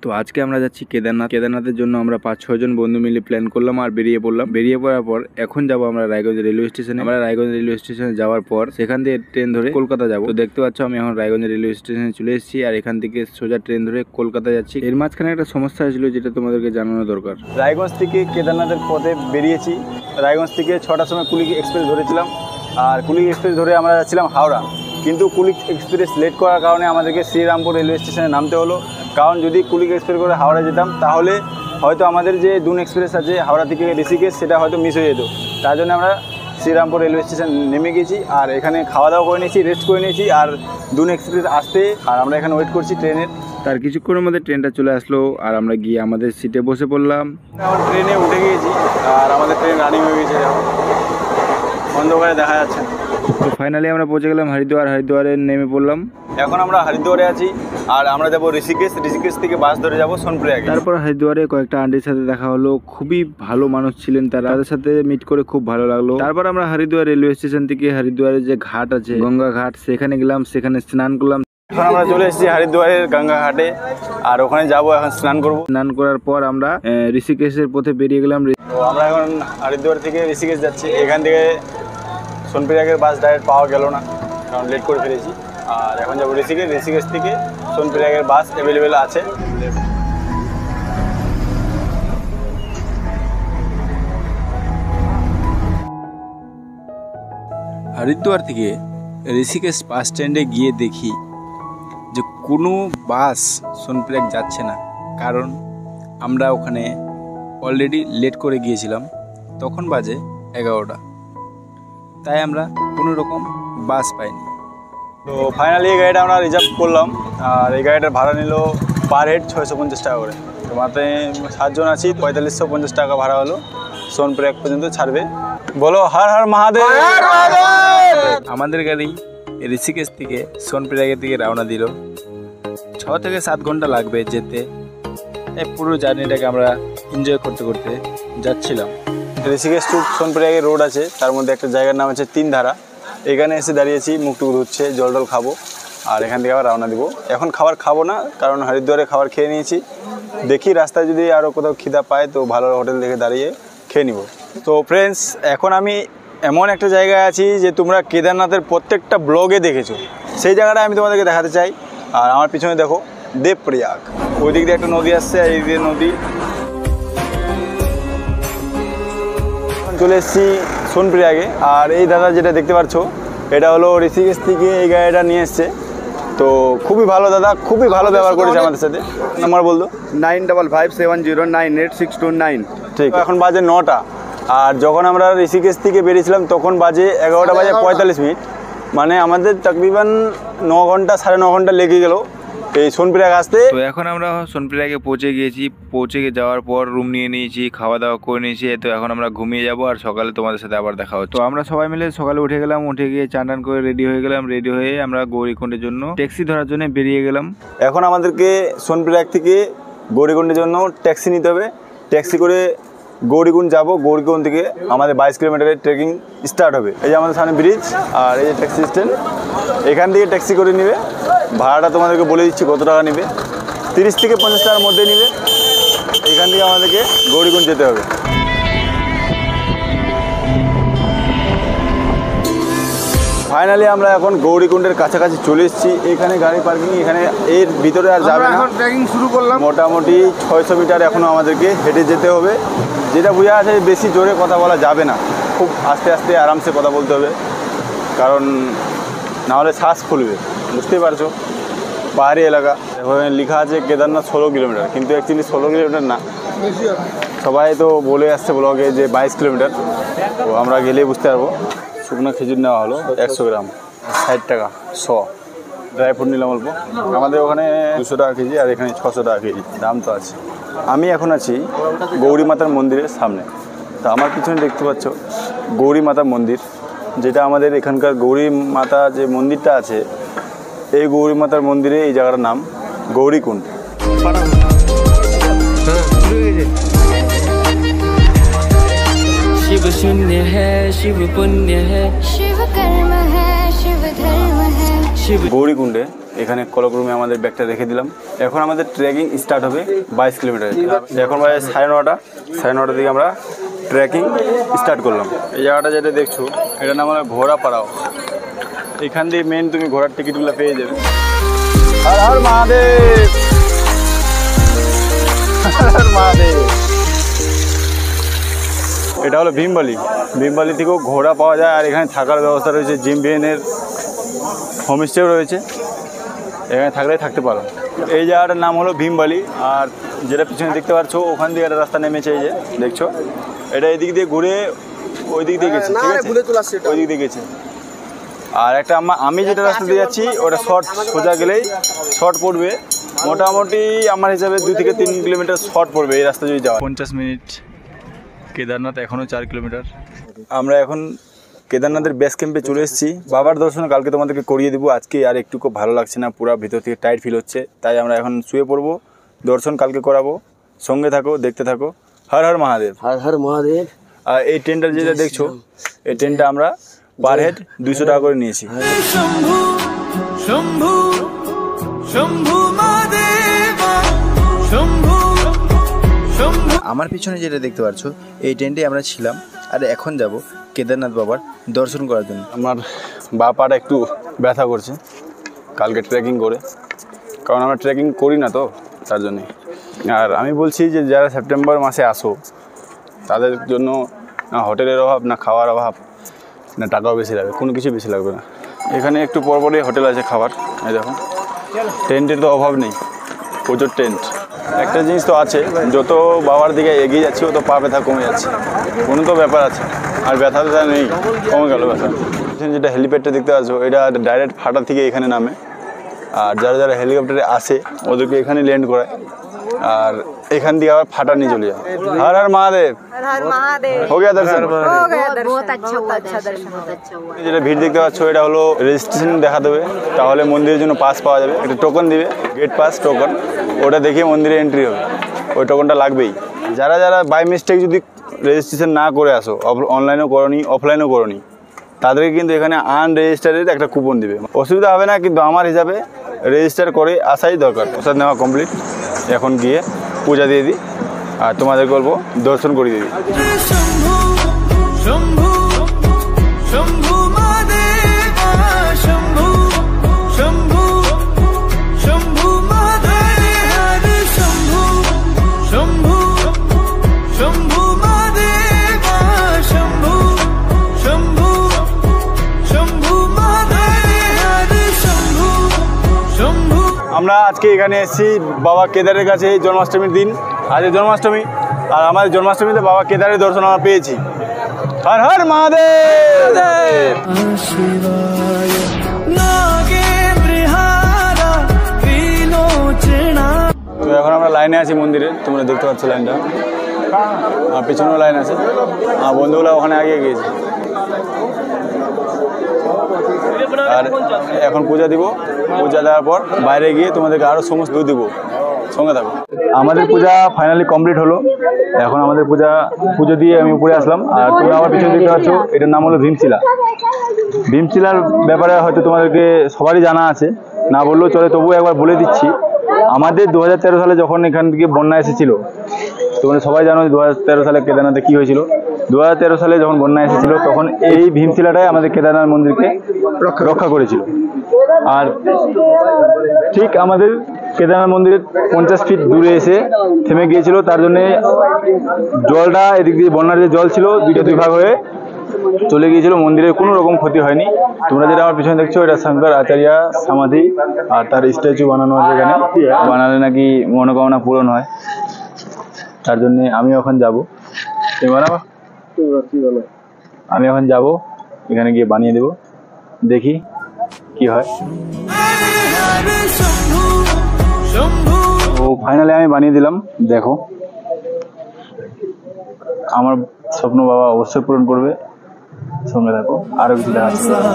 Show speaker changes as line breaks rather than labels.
তো আজকে আমরা যাচ্ছি কেদারনাথের জন্য আমরা 5-6 জন বন্ধু মিলে প্ল্যান করলাম আর বেরিয়ে পড়লাম। বেরিয়ে পড়ার পর এখন যাব আমরা রায়গঞ্জ রেলওয়ে স্টেশনে। আমরা রায়গঞ্জ রেলওয়ে স্টেশনে যাওয়ার পর সেখান থেকে ট্রেন ধরে কলকাতা যাব। তো দেখতে পাচ্ছ আমি এখন রায়গঞ্জ রেলওয়ে স্টেশনে চলে এসেছি আর এখান থেকে সোজা ট্রেন ধরে কলকাতা যাচ্ছি। এর মাঝখানে একটা সমস্যা ছিল যেটা তোমাদেরকে জানানো দরকার।
রায়গঞ্জ থেকে কেদারনাথের পথে বেরিয়েছি। রায়গঞ্জ থেকে 6টার সময় কুলিক এক্সপ্রেস ধরেছিলাম আর কুলিক এক্সপ্রেস ধরে আমরা যাচ্ছিলাম হাওড়া, কিন্তু কুলিক এক্সপ্রেস লেট করার কারণে আমাদেরকে শ্রীরামপুর রেলওয়ে স্টেশনে নামতে হলো। কারণ যদি কুলিক এক্সপ্রেস করে হাওড়া যেতাম তাহলে হয়তো আমাদের যে দুন এক্সপ্রেস আছে হাওড়া থেকে ঋষিকেশ সেটা হয়তো মিস হয়ে যেত। তার জন্য আমরা শ্রীরামপুর রেলওয়ে স্টেশন নেমে গেছি আর এখানে খাওয়া দাওয়া করে নিয়েছি, রেস্ট করে নিয়েছি আর দুন এক্সপ্রেস আসতে আর আমরা এখানে ওয়েট করছি ট্রেনের।
তার কিছুক্ষণের মধ্যে ট্রেনটা চলে আসলো আর আমরা গিয়ে আমাদের সিটে বসে পড়লাম।
আমরা ট্রেনে উঠে গিয়েছি আর আমাদের ট্রেন রানিং হয়ে গেছে, অন্ধকারে দেখা যাচ্ছে।
তো ফাইনালি আমরা পৌঁছে গেলাম হরিদ্বারে নেমে পড়লাম।
এখন আমরা হরিদ্বারে আছি আর আমরা যাবো ঋষিকেশ থেকে বাস ধরে যাবো সোনপ্রয়াগে।
তারপর হরিদ্বারে কয়েকটা আন্টির সাথে দেখা হলো, খুবই ভালো মানুষ ছিলেন তারা, তাদের সাথে মিট করে খুব ভালো লাগলো। তারপর আমরা হরিদ্বার রেলওয়ে স্টেশন থেকে হরিদ্বারের যে ঘাট আছে গঙ্গা ঘাট সেখানে গেলাম, সেখানে স্নান করলাম।
এখন আমরা চলে এসেছি হরিদ্বারের গঙ্গা ঘাটে আর ওখানে যাবো, এখন স্নান করবো।
স্নান করার পর আমরা ঋষিকেশের পথে বেরিয়ে গেলাম।
তো আমরা এখন হরিদ্বার থেকে ঋষিকেশ যাচ্ছি। এখান থেকে সোনপ্রয়াগের বাস ডাইরেক্ট পাওয়া গেল না কারণ লেট করে ফেলেছি। আর এখন যাবো ঋষিকেশ থেকে সোনপ্রয়াগের বাস অ্যাভেলেবেল আছে।
হরিদ্বার থেকে ঋষিকেশ বাস স্ট্যান্ডে গিয়ে দেখি যে কোনো বাস সোনপ্রয়াগ যাচ্ছে না, কারণ আমরা ওখানে অলরেডি লেট করে গিয়েছিলাম, তখন বাজে 11টা, তাই আমরা কোনো রকম বাস পাইনি।
তো ফাইনালি এই গাড়িটা আমরা রিজার্ভ করলাম আর এই গাড়িটার ভাড়া নিল পার হেড 650 টাকা করে। তো মাত্র 7 জন আছি, 4550 টাকা ভাড়া হলো। সোনপ্রয়াগ পর্যন্ত ছাড়বে। বলো হর হর মহাদেব।
আমাদের গাড়ি ঋষিকেশ থেকে সোনপ্রয়াগের দিকে রওনা দিল। 6 থেকে 7 ঘন্টা লাগবে যেতে। এই পুরো জার্নিটাকে আমরা এনজয় করতে করতে যাচ্ছিলাম।
ঋষিকেশ টু সোনপ্রয়াগের রোড আছে, তার মধ্যে একটা জায়গার নাম আছে 3 ধারা। এখানে এসে দাঁড়িয়েছি, মুখটুকু ধুচ্ছে, জল খাবো আর এখান থেকে আবার রওনা দিব। এখন খাবার খাবো না কারণ হরিদ্বারে খাবার খেয়ে নিয়েছি। দেখি রাস্তায় যদি আরও কোথাও খিদা পায় তো ভালো হোটেল দেখে দাঁড়িয়ে খেয়ে নিব। তো ফ্রেন্ডস, এখন আমি এমন একটা জায়গায় আছি যে তোমরা কেদারনাথের প্রত্যেকটা ব্লগে দেখেছো, সেই জায়গাটা আমি তোমাদেরকে দেখাতে চাই। আর আমার পিছনে দেখো দেবপ্রয়াগ, ওই দিক দিয়ে একটা নদী আসছে আর এই দিয়ে নদী। চলে এসেছি সোনপ্রয়াগে আর এই দাদা যেটা দেখতে পাচ্ছ এটা হলো ঋষিকেশ থেকে এই গাড়িটা নিয়ে এসছে। তো খুবই ভালো দাদা, খুবই ভালো ব্যবহার করেছে আমাদের সাথে। নাম্বার বলতো
9557099629।
ঠিক, এখন বাজে 9টা আর যখন আমরা ঋষিকেশ থেকে বেরিয়েছিলাম তখন বাজে 11টা বাজে 45 মিনিট, মানে আমাদের তকরিবান 9 ঘন্টা 9.5 ঘন্টা লেগে গেল এই সোনপ্রয়াগ আসতে।
তো এখন আমরা সোনপ্রয়াগে পৌঁছে গিয়েছি। পৌঁছে যাওয়ার পর রুম নিয়ে নিয়েছি, খাওয়া দাওয়া করে নিয়েছি। তো এখন আমরা ঘুমিয়ে যাব আর সকালে তোমাদের সাথে আবার দেখা হচ্ছে। তো আমরা সবাই মিলে সকালে উঠে গেলাম, উঠে গিয়ে চান টান করে রেডি হয়ে গেলাম। রেডি হয়ে আমরা গৌরীকুণ্ডের জন্য ট্যাক্সি ধরার জন্য বেরিয়ে গেলাম।
এখন আমাদেরকে সোনপ্রয়াগ থেকে গৌরীকুণ্ডের জন্য ট্যাক্সি নিতে হবে। ট্যাক্সি করে গৌরীকুণ্ড যাবো। গৌরীকুণ্ড থেকে আমাদের 22 কিলোমিটারের ট্রেকিং স্টার্ট হবে। এই যে আমাদের সামনে ব্রিজ আর এই যে ট্যাক্সি স্ট্যান্ড, এখান থেকে ট্যাক্সি করে নেবে। ভাড়াটা তোমাদেরকে বলে দিচ্ছি কত টাকা নেবে, 30 থেকে 50 টাকার মধ্যে নেবে। এখান থেকে আমাদেরকে গৌরীকুণ্ড যেতে হবে। ফাইনালি আমরা এখন গৌরীকুণ্ডের কাছাকাছি চলে এসেছি। এখানে গাড়ি পার্কিং, এখানে এর ভিতরে আর যাবে না।
ট্রেকিং শুরু করলাম।
মোটামুটি 600 মিটার এখনও আমাদেরকে হেঁটে যেতে হবে। যেটা বোঝা আছে বেশি জোরে কথা বলা যাবে না, খুব আস্তে আস্তে আরামসে কথা বলতে হবে, কারণ নাহলে শ্বাস খুলবে। বুঝতেই পারছো, পাহাড়ি এলাকা। এখানে লেখা আছে কেদারনাথ 16 কিলোমিটার, কিন্তু অ্যাকচুয়ালি 16 কিলোমিটার না, সবাই তো বলে আসছে ব্লগে যে 22 কিলোমিটার। তো আমরা গেলেই বুঝতে পারবো। শুকনো খেজুর নেওয়া হলো 100 গ্রাম, 60 টাকা 100। ড্রাই ফ্রুট নিলাম অল্প। আমাদের ওখানে 200 টাকা কেজি আর এখানে 600 টাকা কেজি, দাম তো আছে। আমি এখন আছি গৌরী মাতার মন্দিরের সামনে। তা আমার পিছনে দেখতে পাচ্ছ গৌরী মাতার মন্দির, যেটা আমাদের এখানকার গৌরী মাতা যে মন্দিরটা আছে, এই গৌরী মাতার মন্দিরে এই জায়গাটার নাম গৌরীকুণ্ড।
शून्य है शिव पुण्य है
शिव कर्म है शिव धर्म है
शिव
গৌরীকুণ্ডে এখানে কলক রুমে আমাদের ব্যাগটা রেখে দিলাম। এখন আমাদের ট্রেকিং স্টার্ট হবে 22 কিলোমিটার। এখন প্রায় 9:30 দিকে আমরা ট্রেকিং স্টার্ট করলাম। এই জায়গাটা যেটা দেখছো এটার নাম হলো ঘোড়াপাড়াও। এখান দিয়ে মেন তুমি ঘোড়ার টিকিটগুলো পেয়ে যাবে। হর হর মহাদেব, হর হর মহাদেব। এটা হলো ভীমবালি। ভীমবালি থেকেও ঘোড়া পাওয়া যায়, আর এখানে থাকার ব্যবস্থা রয়েছে। জিম ভিএনের হোমস্টেও রয়েছে, এখানে থাকলেই থাকতে পারো। এই জায়গাটার নাম হলো ভীমবালি। আর যেটা পিছনে দেখতে পাচ্ছ ওখান দিয়ে একটা রাস্তা নেমেছে, এই যে দেখছো, এটা এদিক দিয়ে ঘুরে ওই দিক দিয়ে গেছে, ঠিক আছে, ওই দিক দিয়ে গেছে। আর একটা আমি যেটা রাস্তা দিয়ে যাচ্ছি ওটা শর্ট, সোজা গেলেই শর্ট পড়বে। মোটামুটি আমার হিসাবে 2 থেকে 3 কিলোমিটার শর্ট পড়বে এই রাস্তা যদি যাওয়া। 50 মিনিট। কেদারনাথ এখনও 4 কিলোমিটার। আমরা এখন কেদারনাথের বেস ক্যাম্পে চলে এসেছি। বাবার দর্শন কালকে তোমাদেরকে করিয়ে দেবো। আজকে আর একটু খুব ভালো লাগছে না, পুরো ভিতর থেকে টাইট ফিল হচ্ছে, তাই আমরা এখন শুয়ে পড়বো। দর্শন কালকে করাবো, সঙ্গে থাকো, দেখতে থাকো। হর হর মহাদেব।
হর হর মহাদেব।
আর এই ট্রেনটা যেটা দেখছো, এই ট্রেনটা আমরা পার হেড 200 টাকা করে নিয়েছি।
शंभु शंभु शंभु महादेव शंभु शंभु।
আমার পিছনে যেটা দেখতে পাচ্ছ এই ট্রেনটাই আমরা ছিলাম, আর এখন যাব কেদারনাথ বাবার দর্শন করার জন্য।
আমার বা পাটা একটু ব্যথা করছে কালকে ট্রেকিং করে, কারণ আমরা ট্রেকিং করি না তো, তার জন্যে। আর আমি বলছি যে যারা সেপ্টেম্বর মাসে আসো তাদের জন্য না হোটেলের অভাব, না খাওয়ার অভাব, না টাকাও বেশি লাগবে, কোনো কিছু বেশি লাগবে না। এখানে একটু পরপরই হোটেল আছে খাবার। এই দেখো, টেন্টের তো অভাব নেই, প্রচুর টেন্ট। একটা জিনিস তো আছে, যত বাবার দিকে এগিয়ে যাচ্ছি তত পা ব্যথা কমে যাচ্ছে, কোনো তো ব্যাপার আছে। আর ব্যথা ব্যথা নেই, কমে গেল ব্যথা। যেটা হেলিপ্যাডটা দেখতে পাচ্ছ এটা ডাইরেক্ট ফাটা থেকে এখানে নামে, আর যারা যারা হেলিকপ্টারে আসে ওদেরকে এখানে ল্যান্ড করায়, আর এখান দিয়ে আবার ফাটা নিয়ে চলে যায়। হর হর মহাদেব। हो गया दर्शन?
बहुत अच्छा हुआ दर्शन, बहुत अच्छा हुआ।
যেটা ভিড় দেখতে পাচ্ছ এটা হলো রেজিস্ট্রেশন দেখা দেবে, তাহলে মন্দিরের জন্য পাস পাওয়া যাবে। একটা টোকন দিবে, গেট পাস টোকন, ওটা দেখিয়ে মন্দিরে এন্ট্রি হবে। ওই টোকনটা লাগবেই। যারা যারা বাই মিস্টেক যদি রেজিস্ট্রেশন না করে আসো, অনলাইনেও করনি অফলাইনেও করনি, তাদেরকে কিন্তু এখানে আনরেজিস্টারের একটা কুপন দিবে। অসুবিধা হবে না, কিন্তু আমার হিসাবে রেজিস্টার করে আসাই দরকার। প্রসাদ নেওয়া কমপ্লিট, এখন গিয়ে পূজা দিয়ে দিই আর তোমাদের বলবো দর্শন করে দিই।
शंभु शंभु शंभु महादेव शंभु शंभु शंभु महादेव शंभु शंभु शंभु महादेव शंभु शंभु शंभु महादेव शंभु शंभु।
আমরা আজকে এখানে এসেছি বাবা কেদারের কাছে। জন্মাষ্টমীর দিন, আজকে জন্মাষ্টমী, আর আমাদের জন্মাষ্টমীতে বাবা কেদারের দর্শন আমরা পেয়েছি। হর হর মহাদেব।
शिवाय नागेन्द्रहारा त्रिलोचना।
তো এখন আমরা লাইনে আছি মন্দিরে, তোমরা দেখতে পাচ্ছ লাইনটা, আর পিছনেও লাইন আছে। আর বন্ধুগুলো ওখানে আগে গিয়েছে। আর এখন পূজা দিব, পূজা দেওয়ার পর বাইরে গিয়ে তোমাদেরকে আরও সমস্ত দিব, সঙ্গে থাকো। আমাদের পূজা ফাইনালি কমপ্লিট হলো। এখন আমাদের পুজো দিয়ে আমি উপরে আসলাম। আর তোমরা আমার পিছনে দেখতে পাচ্ছ এটার নাম হলো ভীমশিলা। ভীমশিলার ব্যাপারে হয়তো তোমাদেরকে সবারই জানা আছে, না বললেও চলে, তবুও একবার বলে দিচ্ছি। আমাদের 2013 সালে যখন এখান থেকে বন্যা এসেছিল, তোমরা সবাই জানো 2013 সালে কেদারনাথে কী হয়েছিল। 2013 সালে যখন বন্যা এসেছিল তখন এই ভীমশিলাটাই আমাদের কেদারনাথ মন্দিরকে রক্ষা করেছিল। আর ঠিক আমাদের কেদারনাথ মন্দিরের 50 ফিট দূরে এসে থেমে গিয়েছিল, তার জন্যে জলটা এদিক দিয়ে, বন্যার যে জল ছিল দুই ভাগ হয়ে চলে গিয়েছিল, মন্দিরের কোনো রকম ক্ষতি হয়নি। তোমরা যেটা আমার পিছনে দেখছো এটা শঙ্কর আচার্য সমাধি, আর তার স্ট্যাচু বানানো আছে এখানে। বানালে নাকি মনোকামনা পূরণ হয়, তার জন্যে আমি এখন যাবো। তুমি বানাবো? আমি এখন যাব, এখানে গিয়ে বানিয়ে দেব, দেখি কি হয়। ও ফাইনালি আমি বানিয়ে দিলাম, দেখো। আমার স্বপ্ন বাবা অবশ্যই পূরণ করবে, সঙ্গে থাকো, আরো কিছু দেখাচ্ছি।